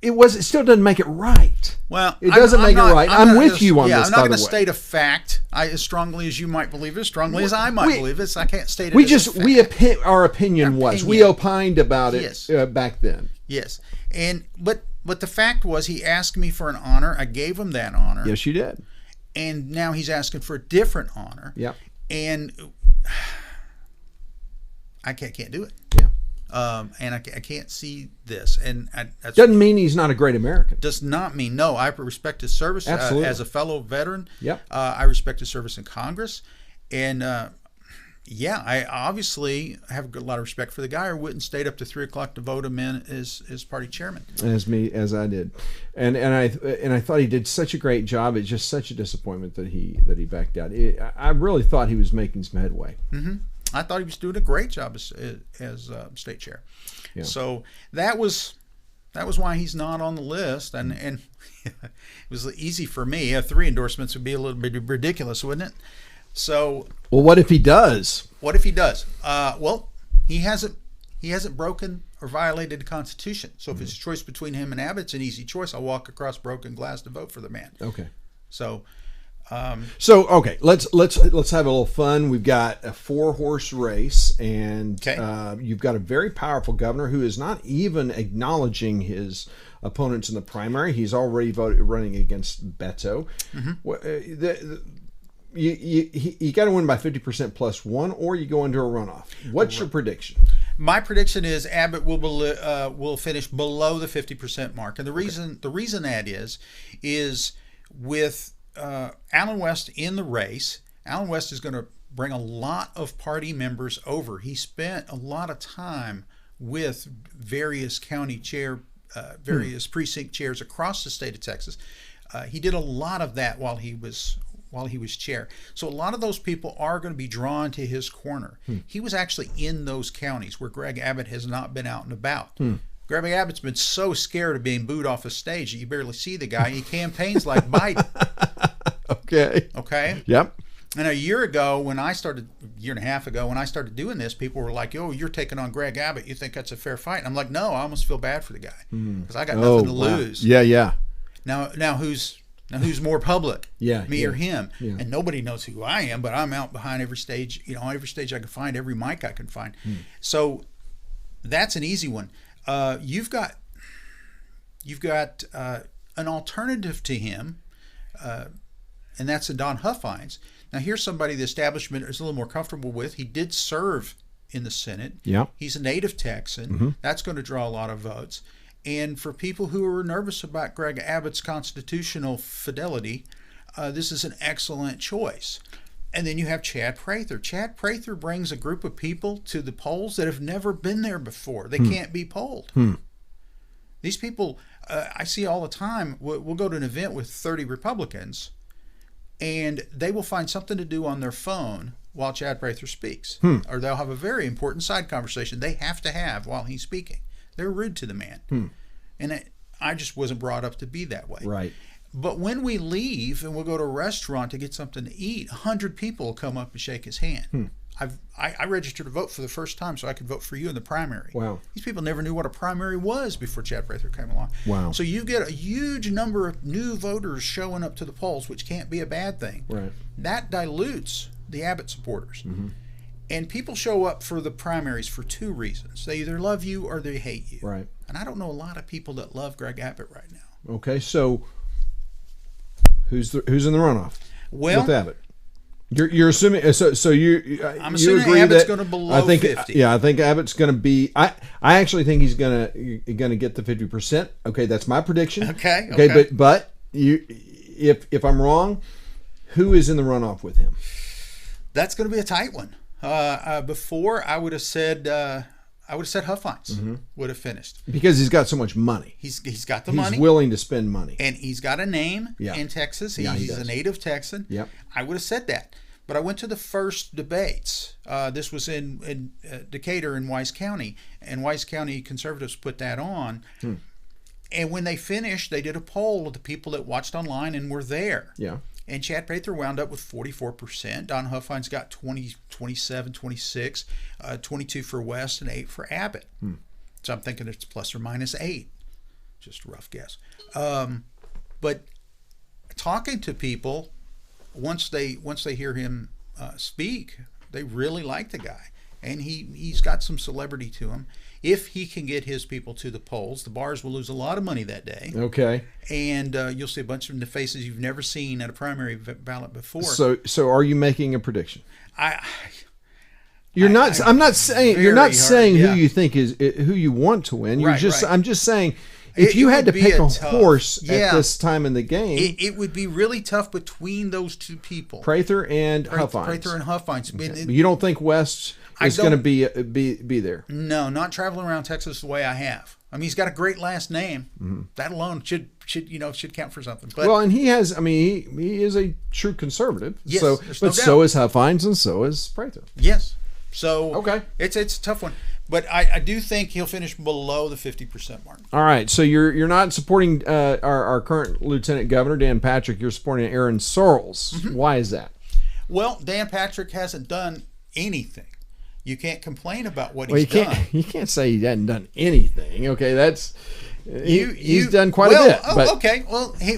It still doesn't make it right. Well, it doesn't make it right. I'm with you on this. I'm not going to state a fact as strongly as you might believe it, as strongly as I might believe it. I can't state it. Our opinion was we opined about it back then. Yes, but the fact was he asked me for an honor. I gave him that honor. Yes, you did. And now he's asking for a different honor. Yeah. And I can't do it. Yeah. And I can't see this. And that's doesn't mean he's not a great American. Does not mean no. I respect his service as a fellow veteran. Yep. I respect his service in Congress, and I obviously have a lot of respect for the guy, or wouldn't stayed up to 3 o'clock to vote him in as party chairman. As I did, and I thought he did such a great job. It's just such a disappointment that he backed out. I really thought he was making some headway. Mm-hmm. I thought he was doing a great job as state chair. Yeah. So that was why he's not on the list, and it was easy for me. 3 endorsements would be a little bit ridiculous, wouldn't it? So, well, what if he does? What if he does? Well, he hasn't broken or violated the Constitution. So if it's a choice between him and Abbott, it's an easy choice. I'll walk across broken glass to vote for the man. Okay. So, okay, let's have a little fun. We've got a 4-horse race, and you've got a very powerful governor who is not even acknowledging his opponents in the primary. He's already running against Beto. Mm-hmm. You got to win by 50% plus 1, or you go into a runoff. What's your prediction? My prediction is Abbott will finish below the 50% mark, and the reason that is with Allen West in the race. Allen West is going to bring a lot of party members over. He spent a lot of time with various county various precinct chairs across the state of Texas. He did a lot of that while he was chair. So a lot of those people are going to be drawn to his corner. He was actually in those counties where Greg Abbott has not been out and about. Greg Abbott's been so scared of being booed off a stage that you barely see the guy. He campaigns like Biden. Okay. Yep. And a year and a half ago, when I started doing this, people were like, "Oh, you're taking on Greg Abbott. You think that's a fair fight?" And I'm like, "No, I almost feel bad for the guy because I got nothing to lose." Yeah. Now who's more public? Me or him? Yeah. And nobody knows who I am, but I'm out behind every stage. Every stage I can find, every mic I can find. So that's an easy one. You've got an alternative to him, and that's a Don Huffines. Now here's somebody the establishment is a little more comfortable with. He did serve in the Senate. Yeah. He's a native Texan. Mm-hmm. That's going to draw a lot of votes. And for people who are nervous about Greg Abbott's constitutional fidelity, this is an excellent choice. And then you have Chad Prather. Chad Prather brings a group of people to the polls that have never been there before. They can't be polled. These people, I see all the time, we'll go to an event with 30 Republicans, and they will find something to do on their phone while Chad Prather speaks. Or they'll have a very important side conversation they have to have while he's speaking. They're rude to the man. And I just wasn't brought up to be that way. Right. But when we leave and we'll go to a restaurant to get something to eat, 100 people will come up and shake his hand. I registered to vote for the first time so I could vote for you in the primary. Wow. These people never knew what a primary was before Chad Prather came along. Wow. So you get a huge number of new voters showing up to the polls, which can't be a bad thing. Right. That dilutes the Abbott supporters. And people show up for the primaries for 2 reasons. They either love you or they hate you. Right. And I don't know a lot of people that love Greg Abbott right now. Okay, so who's in the runoff? Well, with Abbott, you're assuming. I'm you assuming agree Abbott's that going to below 50. Yeah, I think Abbott's going to be. I actually think he's going to get the 50%. Okay, that's my prediction. Okay. But if I'm wrong, who is in the runoff with him? That's going to be a tight one. Before I would have said Huffines would have finished because he's got so much money. He's got the money. He's willing to spend money, and he's got a name in Texas. He's a native Texan. Yep. I would have said that, but I went to the first debates. This was in Decatur in Wise County, and Wise County conservatives put that on. And when they finished, they did a poll of the people that watched online and were there. Yeah. And Chad Prather wound up with 44%. Don Huffines got 20, 27, 26, 22 for West and 8 for Abbott. So I'm thinking it's plus or minus 8. just a rough guess. But talking to people, once they hear him speak, they really like the guy, and he's got some celebrity to him. If he can get his people to the polls, the bars will lose a lot of money that day. Okay. And you'll see a bunch of the faces you've never seen at a primary ballot before. So are you making a prediction? I'm not saying yeah. who you think is who you want to win. Right. I'm just saying if you had to pick a horse yeah. at this time in the game, it would be really tough between those two people, Prather and Huffines. Prather and Huffines. Okay. You don't think West is going to be there? No, not traveling around Texas the way I have. I mean, he's got a great last name. Mm-hmm. That alone should count for something. But, well, and he has. I mean, he is a true conservative. Yes, so, there's but no doubt. so is Huffines and so is Prather. Yes. So okay, it's a tough one. But I do think he'll finish below the 50% mark. All right, so you're not supporting our current Lieutenant Governor, Dan Patrick. You're supporting Aaron Sorrells. Mm-hmm. Why is that? Well, Dan Patrick hasn't done anything. You can't complain about what he's done. You can't say he hasn't done anything. Okay, that's he's done quite a bit. Oh, okay.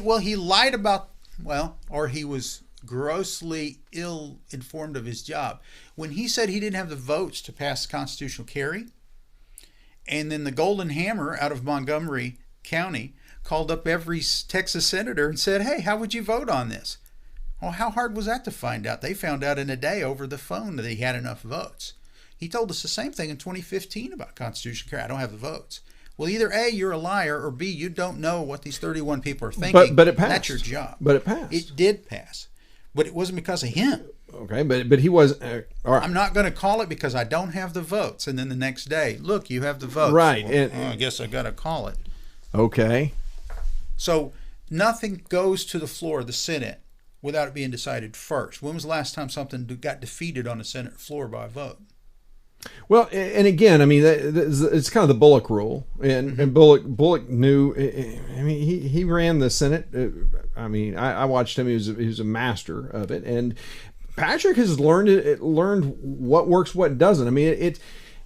Well, he lied about or he was grossly ill-informed of his job when he said he didn't have the votes to pass constitutional carry, and then the Golden Hammer out of Montgomery County called up every Texas senator and said, "Hey, how would you vote on this?" Well, how hard was that to find out? They found out in a day over the phone that he had enough votes. He told us the same thing in 2015 about constitutional carry. I don't have the votes. Well, either A, you're a liar, or B, you don't know what these 31 people are thinking. But it passed. That's your job. But it passed. It did pass. But it wasn't because of him. Okay, but he was. All right. I'm not going to call it because I don't have the votes. And then the next day, look, you have the votes. Right. Well, I guess I got to call it. Okay. So nothing goes to the floor of the Senate without it being decided first. When was the last time something got defeated on the Senate floor by a vote? Well, and again, I mean, it's kind of the Bullock rule, and Bullock knew. I mean, he ran the Senate. I mean, I watched him. He was a master of it, and Patrick has learned what works, what doesn't. I mean,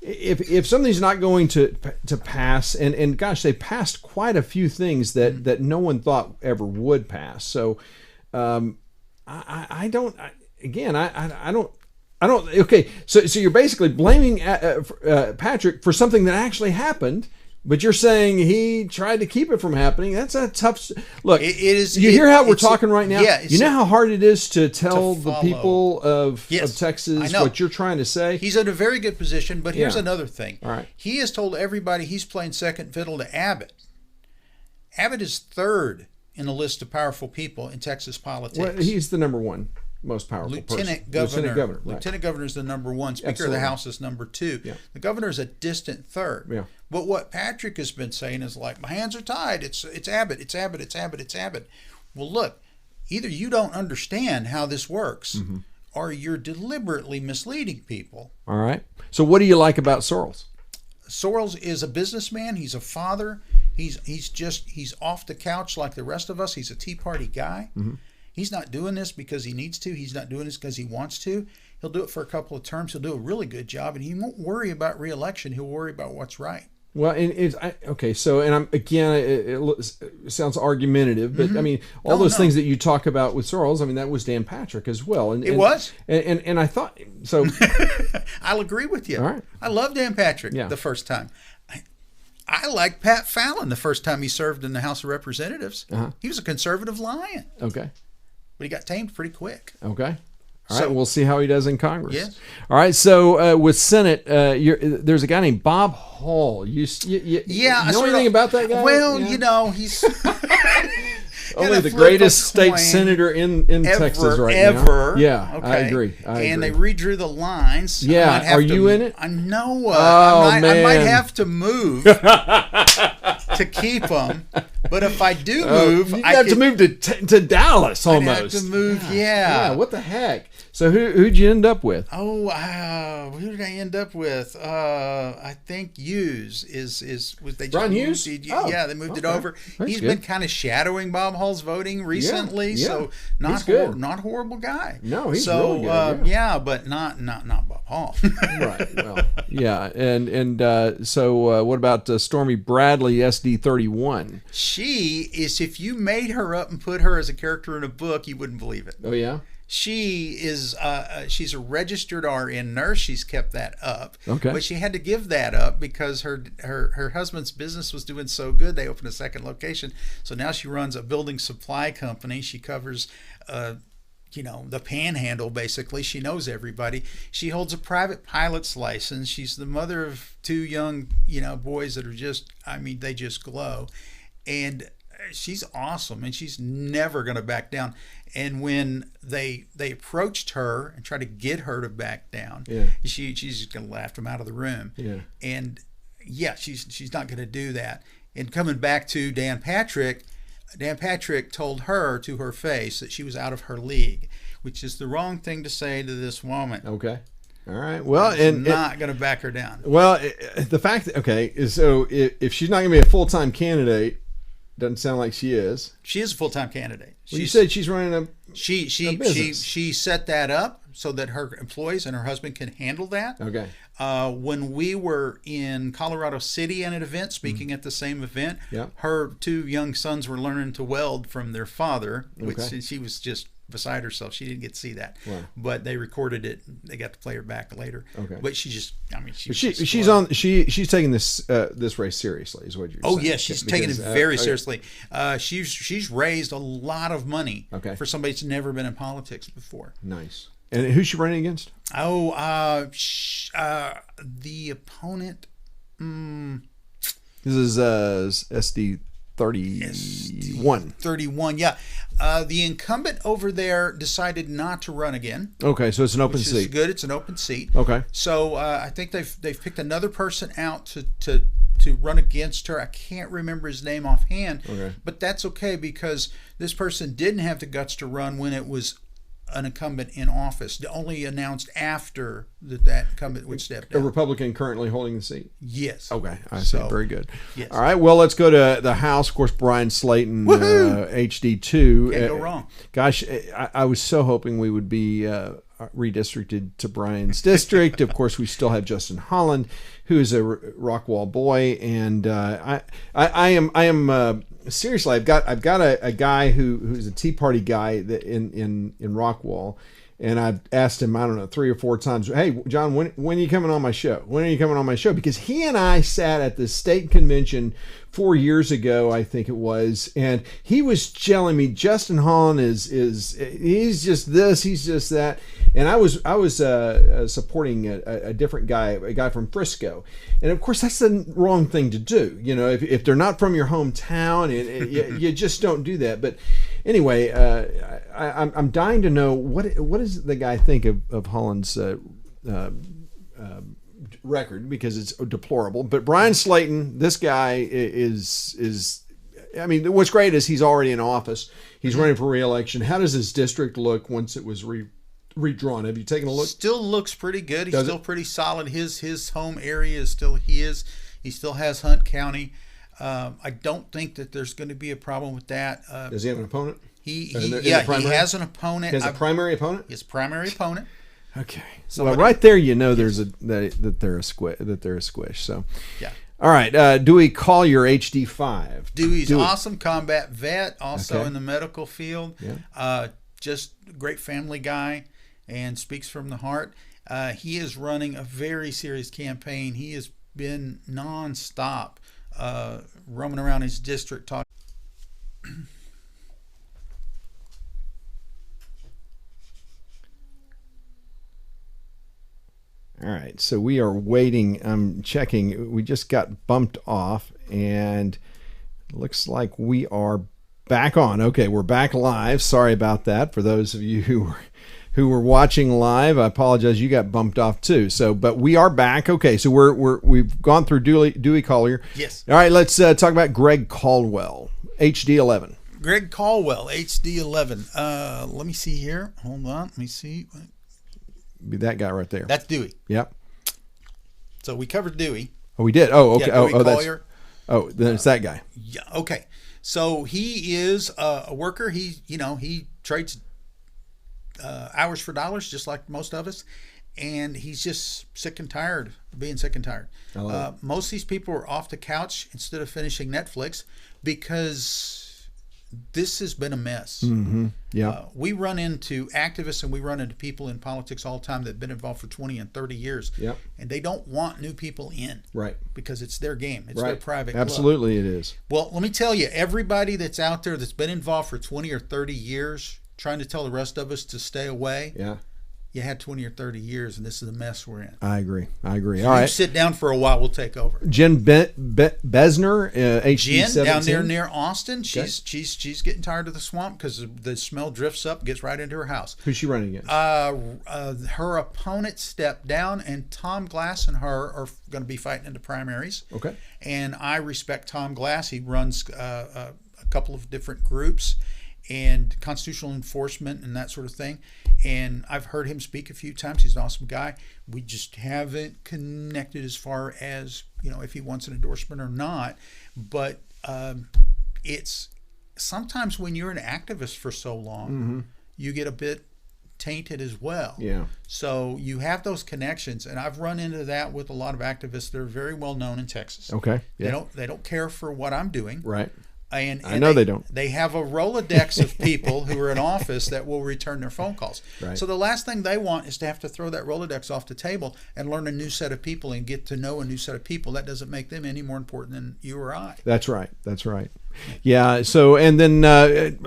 if something's not going to pass, and gosh, they passed quite a few things that no one thought ever would pass. So, I don't. Okay, so you're basically blaming Patrick for something that actually happened, but you're saying he tried to keep it from happening. That's a tough look. It is. You hear how we're talking right now? Yeah. You know how hard it is to tell the people of Yes, Texas what you're trying to say? He's in a very good position, but here's another thing. All right. He has told everybody he's playing second fiddle to Abbott. Abbott is third in the list of powerful people in Texas politics. Well, he's the number one most powerful Lieutenant person. Governor. Right. Lieutenant Governor is the number one. Speaker Absolutely. of the House is number two. Yeah. The governor is a distant third. Yeah. But what Patrick has been saying is like, my hands are tied. It's Abbott. It's Abbott. It's Abbott. It's Abbott. Well, look, either you don't understand how this works, or you're deliberately misleading people. All right. So what do you like about Sorrells? Sorrells is a businessman. He's a father. He's off the couch like the rest of us. He's a Tea Party guy. Mm-hmm. He's not doing this because he needs to. He's not doing this because he wants to. He'll do it for a couple of terms. He'll do a really good job, and he won't worry about re-election. He'll worry about what's right. Well, okay. So, and I'm again, it sounds argumentative, but I mean, all those things that you talk about with Sorrells, I mean, that was Dan Patrick as well. And it was. And I thought so. I'll agree with you. All right. I love Dan Patrick the first time. I liked Pat Fallon the first time he served in the House of Representatives. Uh-huh. He was a conservative lion. Okay. But he got tamed pretty quick. Okay. All right, we'll see how he does in Congress. Yes. All right, so with Senate, there's a guy named Bob Hall. You know anything about that guy? Well, he's only the greatest state senator in Texas right now. Yeah, okay. I agree. And they redrew the lines. Yeah, are you in it? I know. Man. I might have to move to keep them. But if I do move, you have to move to Dallas almost. I have to move. Yeah. What the heck? So who'd you end up with? Who did I end up with? I think Hughes was they just Ron Hughes? They moved it over. He's been kind of shadowing Bob Hall's voting recently, so not horrible guy. No, he's really good. But not Bob Paul. Right. Well, yeah. And so what about Stormy Bradley, SD31? She is, if you made her up and put her as a character in a book, you wouldn't believe it. Oh, yeah? She is she's a registered RN nurse. She's kept that up. Okay. But she had to give that up because her husband's business was doing so good. They opened a second location. So now she runs a building supply company. She covers the panhandle, basically. She knows everybody. She holds a private pilot's license. She's the mother of 2 young, boys that are just, they just glow. And she's awesome, and she's never going to back down. And when they approached her and tried to get her to back down, she's going to laugh them out of the room. Yeah. And she's not going to do that. And coming back to Dan Patrick told her to her face that she was out of her league, which is the wrong thing to say to this woman. Okay. All right. Well, and not going to back her down. Well, the fact that, is so if she's not going to be a full-time candidate, doesn't sound like she is. She is a full-time candidate. Well, you said she's running a business. She set that up so that her employees and her husband can handle that. Okay. When we were in Colorado City at an event, speaking at the same event, Yep. her 2 young sons were learning to weld from their father, which Okay. she was just beside herself. She didn't get to see that. Wow. But they recorded it. They got to play her back later. Okay. But she just, she's taking this race seriously, is what you're saying. Oh yeah, she's taking it very seriously. She's raised a lot of money for somebody that's never been in politics before. Nice. And who's she running against? Oh, the opponent. This is SD 31. 31, yeah. The incumbent over there decided not to run again. Okay, so it's an open which seat. is good. It's an open seat. Okay. So I think they've picked another person out to run against her. I can't remember his name offhand. Okay. But that's okay because this person didn't have the guts to run when it was an incumbent in office. Only announced after that incumbent would step down. A Republican currently holding the seat? Yes. Okay, I see. Very good. Yes. All right, well, let's go to the House. Of course, Brian Slayton, HD2. Can't go wrong. Gosh, I was so hoping we would be redistricted to Brian's district. Of course, we still have Justin Holland, who is a Rockwall boy, and I am seriously. I've got a guy who's a Tea Party guy that in Rockwall, and I've asked him, I don't know, 3 or 4 times, hey, John, when are you coming on my show? When are you coming on my show? Because he and I sat at the state convention 4 years ago, I think it was, and he was telling me Justin Holland is he's just this, he's just that, and I was supporting a different guy, a guy from Frisco, and of course that's the wrong thing to do. If they're not from your hometown, you just don't do that. But anyway, I'm dying to know what does the guy think of Holland's record, because it's deplorable. But Brian Slayton, this guy is I mean, what's great is he's already in office. He's running for re-election. How does his district look once it was redrawn? Have you taken a look? Still looks pretty good. He's still pretty solid. His home area is still his. He still has Hunt County. I don't think that there's going to be a problem with that. Does he have an opponent? He has an opponent. He has a primary opponent? His primary opponent. Okay. Well, right there, there's that they're a squish. So, yeah. All right. Dewey Collier, HD5. Dewey's awesome combat vet, also in the medical field. Yeah. Just great family guy, and speaks from the heart. He is running a very serious campaign. He has been nonstop roaming around his district talking. All right, so we are waiting. I'm checking. We just got bumped off, and looks like we are back on. Okay, we're back live. Sorry about that. For those of you who were watching live, I apologize. You got bumped off too. So, but we are back. Okay, so we've gone through Dewey Collier. Yes. All right, let's talk about Greg Caldwell, HD11. Greg Caldwell, HD11. Let me see here. Hold on. Let me see. Be that guy right there. That's Dewey. Yep. So we covered Dewey. Oh, we did. Oh, okay. Yeah, Dewey Collier. Then it's that guy. Yeah. Okay. So he is a worker. He trades hours for dollars, just like most of us. and he's just sick and tired of being sick and tired. Most of these people are off the couch instead of finishing Netflix because this has been a mess. Mm-hmm. Yeah. We run into activists and we run into people in politics all the time that have been involved for 20 and 30 years. Yep. And they don't want new people in. Right. Because it's their game. It's their private club. Absolutely it is. Well, let me tell you, everybody that's out there that's been involved for 20 or 30 years trying to tell the rest of us to stay away. Yeah. You had 20 or 30 years, and this is the mess we're in. I agree. All You right. sit down for a while. We'll take over. Jen Besner, HD17. Jen, down there near Austin, she's getting tired of the swamp because the smell drifts up, gets right into her house. Who's she running against? Her opponent stepped down, and Tom Glass and her are going to be fighting in the primaries. Okay. And I respect Tom Glass. He runs a couple of different groups and constitutional enforcement and that sort of thing. And I've heard him speak a few times. He's an awesome guy. We just haven't connected as far as, if he wants an endorsement or not. But it's sometimes when you're an activist for so long, you get a bit tainted as well. Yeah. So you have those connections, and I've run into that with a lot of activists that are very well known in Texas. Okay. Yeah. They don't care for what I'm doing. Right. And I know they don't. They have a Rolodex of people who are in office that will return their phone calls. Right. So the last thing they want is to have to throw that Rolodex off the table and learn a new set of people and get to know a new set of people. That doesn't make them any more important than you or I. That's right. Yeah. So, and then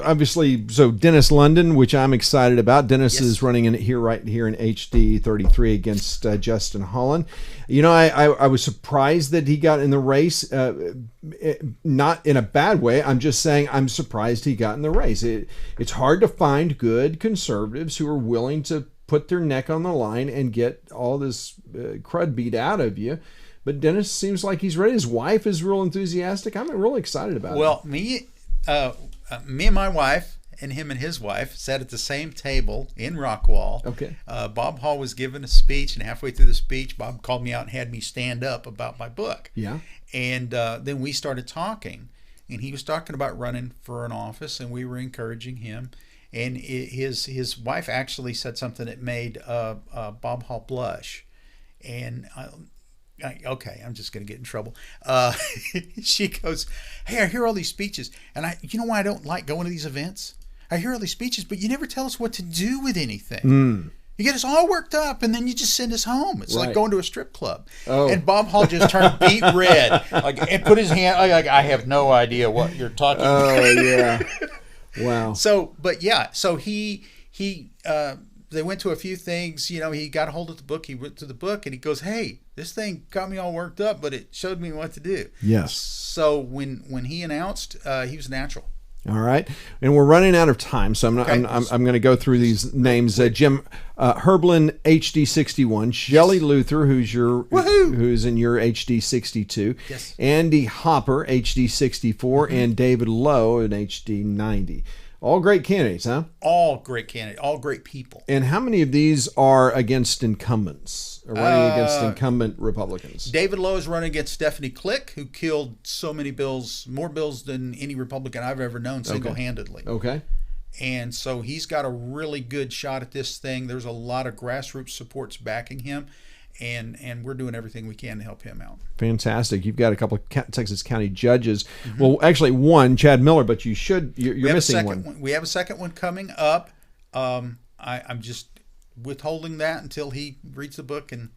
obviously, so Dennis London, which I'm excited about. Dennis is running in right here in HD 33 against Justin Holland. I was surprised that he got in the race, not in a bad way. I'm just saying I'm surprised he got in the race. It's hard to find good conservatives who are willing to put their neck on the line and get all this crud beat out of you. But Dennis seems like he's ready. His wife is real enthusiastic. I'm really excited about it. Well, me and my wife and him and his wife sat at the same table in Rockwall. Okay. Bob Hall was giving a speech, and halfway through the speech, Bob called me out and had me stand up about my book. Yeah. And then we started talking, and he was talking about running for an office, and we were encouraging him. And his wife actually said something that made Bob Hall blush. And okay, I'm just going to get in trouble. She goes, "Hey, I hear all these speeches, and you know why I don't like going to these events? I hear all these speeches, but you never tell us what to do with anything. You get us all worked up, and then you just send us home. It's like going to a strip club." Oh. And Bob Hall just turned beet red, and put his hand. I have no idea what you're talking about. Oh yeah, wow. So he they went to a few things. He got a hold of the book. He went to the book, and he goes, "Hey, this thing got me all worked up, but it showed me what to do." Yes. So when he announced, he was natural. All right, and we're running out of time, so I'm going to go through these names. Jim Herblin, HD61, Shelley Luther, who's in your HD62, yes. Andy Hopper, HD64, and David Lowe in HD90. All great candidates, huh? All great candidates, all great people. And how many of these are against incumbents, or running against incumbent Republicans? David Lowe is running against Stephanie Click, who killed so many bills, more bills than any Republican I've ever known, single-handedly. Okay. And so he's got a really good shot at this thing. There's a lot of grassroots supports backing him. And we're doing everything we can to help him out. Fantastic. You've got a couple of Texas County judges. Mm-hmm. Well, actually one, Chad Miller, but you're missing one. We have a second one coming up. I'm just withholding that until he reads the book and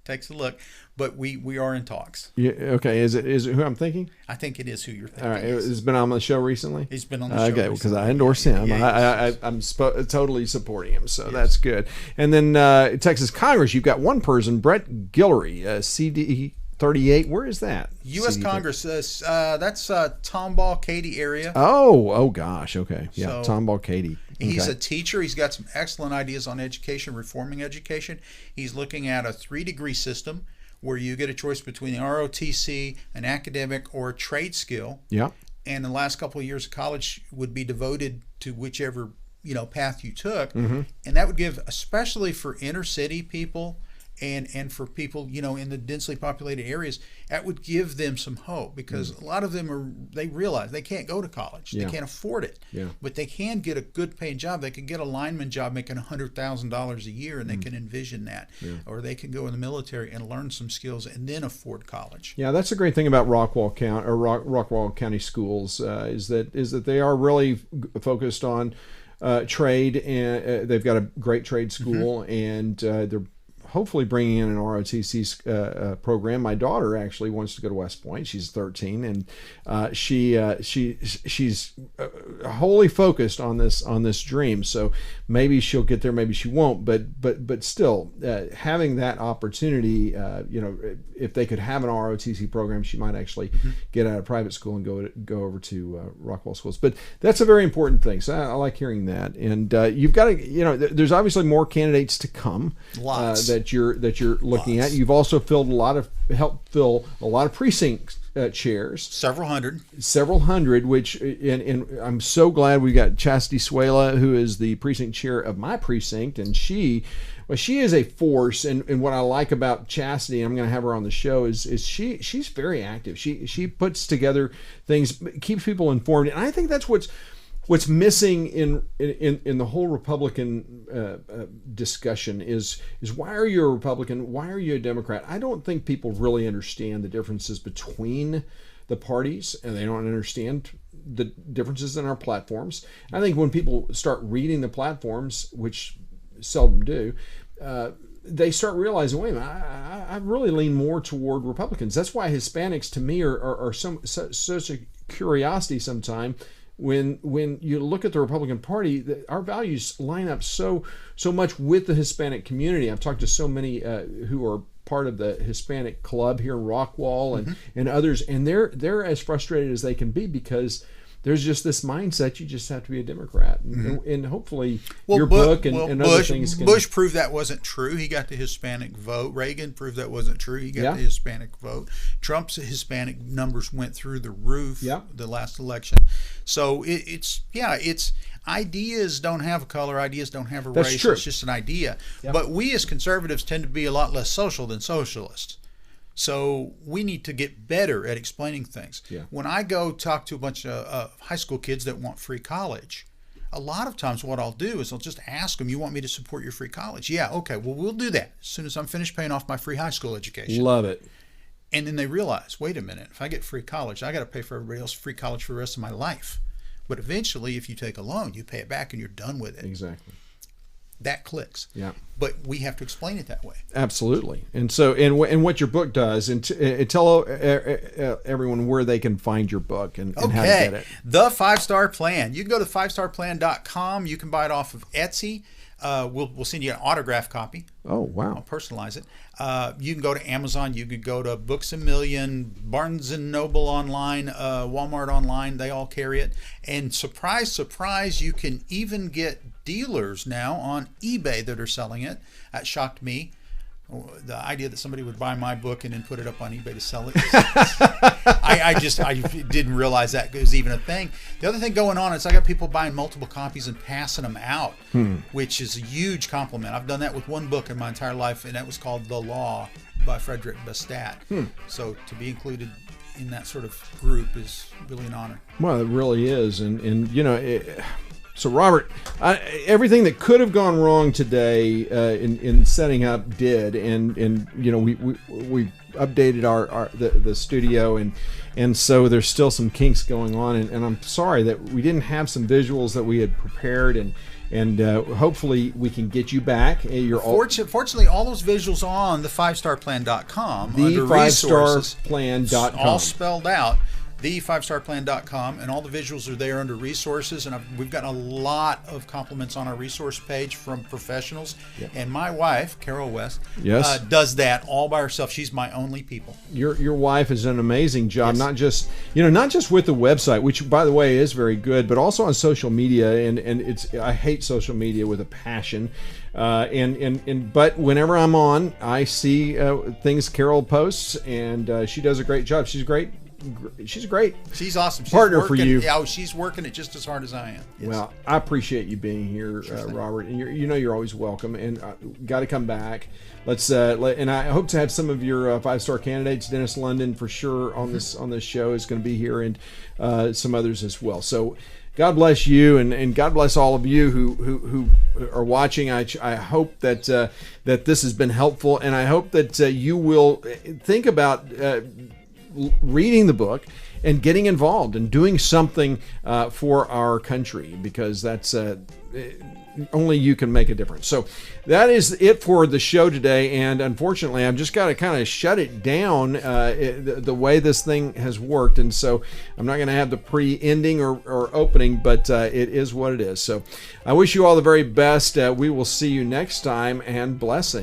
takes a look. But we are in talks. Yeah, okay. Is it who I'm thinking? I think it is who you're thinking. All right. He's been on the show recently? He's been on the show recently. Okay, because I endorse him. I'm totally supporting him, so that's good. And then Texas Congress, you've got one person, Brett Guillory, CD 38. Where is that? U.S. Congress. That's Tomball, Katy area. Oh gosh. Okay. Yeah, so, Tomball, Katy. He's a teacher. He's got some excellent ideas on education, reforming education. He's looking at a 3-degree system where you get a choice between the ROTC, an academic, or a trade skill. Yeah. And the last couple of years of college would be devoted to whichever path you took, and that would give, especially for inner city people and for people, in the densely populated areas, that would give them some hope, because a lot of them they realize they can't go to college. They can't afford it. But they can get a good paying job. They can get a lineman job making $100,000 a year, and they can envision that. Or they can go in the military and learn some skills and then afford college. Yeah, that's a great thing about Rockwall County schools, is that they are really focused on trade, and they've got a great trade school, and they're hopefully bringing in an ROTC program. My daughter actually wants to go to West Point. She's 13, and she's wholly focused on this dream. So maybe she'll get there, maybe she won't. But still, having that opportunity, if they could have an ROTC program, she might actually get out of private school and go over to Rockwall schools. But that's a very important thing. So I like hearing that. And you've got to, there's obviously more candidates to come. Lots. That you're looking at. You've also helped fill a lot of precinct chairs. Several hundred, which, and I'm so glad we got Chastity Suela, who is the precinct chair of my precinct, and she is a force. And what I like about Chastity, and I'm going to have her on the show, is she's very active. She puts together things, keeps people informed, and I think that's what's missing in the whole Republican discussion is why are you a Republican? Why are you a Democrat? I don't think people really understand the differences between the parties, and they don't understand the differences in our platforms. I think when people start reading the platforms, which seldom do, they start realizing, wait a minute, I really lean more toward Republicans. That's why Hispanics to me are such a curiosity sometimes. When you look at the Republican Party, our values line up so much with the Hispanic community. I've talked to so many who are part of the Hispanic club here in Rockwall and others, and they're as frustrated as they can be, because there's just this mindset you just have to be a Democrat, and hopefully your book and other things can... Bush proved that wasn't true. He got the Hispanic vote. Reagan proved that wasn't true. He got the Hispanic vote. Trump's Hispanic numbers went through the roof the last election. So it's ideas don't have a color. Ideas don't have a race. That's true. It's just an idea. But we as conservatives tend to be a lot less social than socialists. So we need to get better at explaining things. When I go talk to a bunch of high school kids that want free college, a lot of times what I'll do is I'll just ask them, you want me to support your free college? Yeah, okay, well, we'll do that as soon as I'm finished paying off my free high school education. Love it. And then they realize, wait a minute, if I get free college, I got to pay for everybody else free college for the rest of my life. But eventually, if you take a loan, you pay it back and you're done with it. Exactly. That clicks. Yeah. But we have to explain it that way. Absolutely. And so, and what your book does, and tell everyone where they can find your book and how to get it. The 5-Star Plan. You can go to 5starplan.com. You can buy it off of Etsy. We'll send you an autographed copy. Oh, wow. I'll personalize it. You can go to Amazon. You can go to Books A Million, Barnes & Noble online, Walmart online. They all carry it. And surprise, surprise, you can even get dealers now on eBay that are selling it. That shocked me. The idea that somebody would buy my book and then put it up on eBay to sell it. I didn't realize that was even a thing. The other thing going on is I got people buying multiple copies and passing them out, which is a huge compliment. I've done that with one book in my entire life, and that was called The Law by Frederick Bastat. So to be included in that sort of group is really an honor. Well, it really is. And you know, so Robert, everything that could have gone wrong today in setting up did, and you know, we updated the studio, and so there's still some kinks going on, and I'm sorry that we didn't have some visuals that we had prepared, and hopefully we can get you back. Fortunately, all those visuals are on the 5starplan.com. The 5starplan.com. All spelled out. The5starplan.com, and all the visuals are there under resources, and we've gotten a lot of compliments on our resource page from professionals. And my wife, Carol West, does that all by herself. She's my only people. Your wife has done an amazing job, not just with the website, which by the way is very good, but also on social media, and I hate social media with a passion. But whenever I'm on, I see things Carol posts, and she does a great job. She's a great she's great. She's awesome. She's Partner working, for you. Yeah, she's working it just as hard as I am. Yes. Well, I appreciate you being here, Robert. And you're always welcome. And got to come back. Let's and I hope to have some of your 5-star candidates. Dennis London for sure on this show is going to be here, and some others as well. So God bless you, and God bless all of you who are watching. I hope that that this has been helpful, and I hope that you will think about reading the book and getting involved and doing something for our country, because that's only you can make a difference. So that is it for the show today, and unfortunately I've just got to kind of shut it down the way this thing has worked, and so I'm not going to have the pre-ending or opening, but it is what it is. So I wish you all the very best. We will see you next time, and blessings.